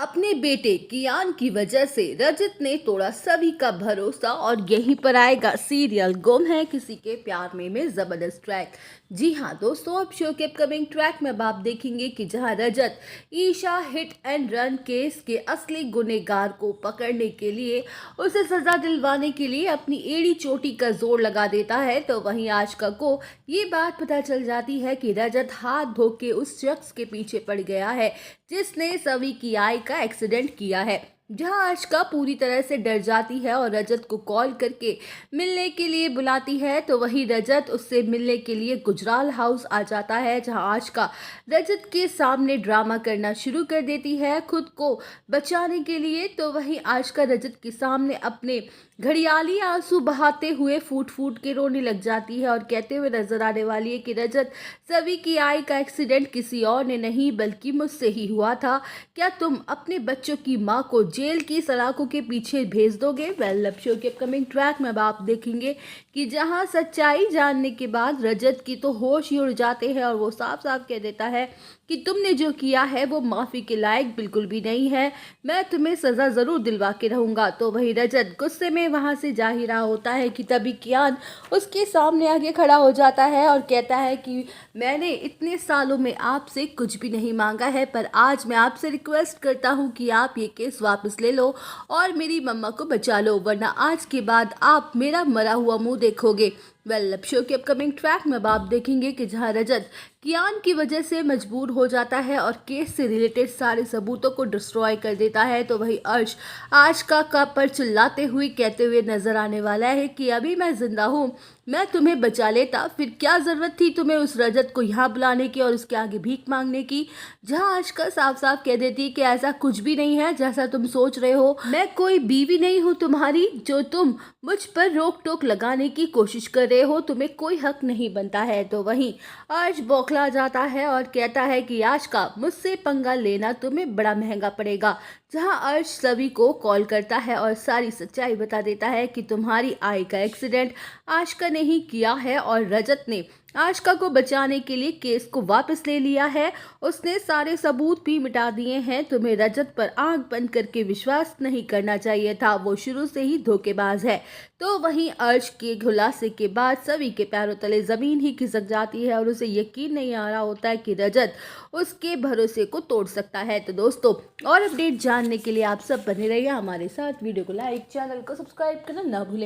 अपने बेटे कियान की वजह से रजत ने तोड़ा सभी का भरोसा और यहीं पर आएगा सीरियल गुम है किसी के प्यार में जबरदस्त ट्रैक। जी हाँ दोस्तों, अब शो के अपकमिंग ट्रैक में अब आप देखेंगे कि जहां Rajat Isha hit and run case के असली गुनहगार को पकड़ने के लिए उसे सजा दिलवाने के लिए अपनी एड़ी चोटी का जोर लगा देता है, तो वहीं आशिका को ये बात पता चल जाती है कि रजत हाथ धो के उस शख्स के पीछे पड़ गया है जिसने सभी की आय का एक्सीडेंट किया है। जहां आशिका पूरी तरह से डर जाती है और रजत को कॉल करके मिलने के लिए बुलाती है, तो वही रजत उससे मिलने के लिए गुजराल हाउस आ जाता है, जहां आशिका रजत के सामने ड्रामा करना शुरू कर देती है खुद को बचाने के लिए। तो वही आशिका रजत के सामने अपने घड़ियाली आंसू बहाते हुए फूट फूट के रोने लग जाती है और कहते हुए नजर आने वाली है कि रजत, सभी की आय का एक्सीडेंट किसी और ने नहीं बल्कि मुझसे ही हुआ था। क्या तुम अपने बच्चों की मां को जेल की सलाखों के पीछे भेज दोगे? वेल, अब शो के अपकमिंग ट्रैक में अब आप देखेंगे कि जहां सच्चाई जानने के बाद रजत की तो होश ही उड़ जाते हैं और वो साफ साफ कह देता है कि तुमने जो किया है वो माफ़ी के लायक बिल्कुल भी नहीं है, मैं तुम्हें सज़ा ज़रूर दिलवा के रहूँगा। तो वही रजत गुस्से में वहाँ से जा ही रहा होता है कि तभी कियान उसके सामने आगे खड़ा हो जाता है और कहता है कि मैंने इतने सालों में आपसे कुछ भी नहीं मांगा है, पर आज मैं आपसे रिक्वेस्ट करता हूँ कि आप ये केस वापस ले लो और मेरी मम्मा को बचा लो, वरना आज के बाद आप मेरा मरा हुआ मुँह देखोगे। वेल, अब शो के अपकमिंग ट्रैक में अब आप देखेंगे कि जहां रजत कियान की वजह से मजबूर हो जाता है और केस से रिलेटेड सारे सबूतों को डिस्ट्रॉय कर देता है, तो वही अर्श आशिका का पर चिल्लाते हुए कहते हुए नजर आने वाला है कि अभी मैं जिंदा हूँ, मैं तुम्हें बचा लेता, फिर क्या जरूरत थी तुम्हें उस रजत को यहाँ बुलाने की और उसके आगे भीख मांगने की। जहाँ आशिका साफ साफ कह देती कि ऐसा कुछ भी नहीं है जैसा तुम सोच रहे हो, मैं कोई बीवी नहीं हूँ तुम्हारी जो तुम मुझ पर रोक टोक लगाने की कोशिश कर रहे हो, तुम्हें कोई हक नहीं बनता है। तो वहीं अर्श बौखला जाता है और कहता है कि आशिका, मुझसे पंगा लेना तुम्हें बड़ा महंगा पड़ेगा। जहां अर्श सभी को कॉल करता है और सारी सच्चाई बता देता है कि तुम्हारी आय का एक्सीडेंट आशिका ने ही किया है और रजत ने आशिका को बचाने के लिए केस को वापस ले लिया है, उसने सारे सबूत भी मिटा दिए हैं। तुम्हें रजत पर आंख बंद करके विश्वास नहीं करना चाहिए था, वो शुरू से ही धोखेबाज है। तो वहीं अर्श के खुलासे के बाद सभी के पैरों तले जमीन ही खिसक जाती है और उसे यकीन नहीं आ रहा होता है कि रजत उसके भरोसे को तोड़ सकता है। तो दोस्तों, और अपडेट जानने के लिए आप सब बने रहिए हमारे साथ, वीडियो को लाइक, चैनल को सब्सक्राइब करना ना भूलें।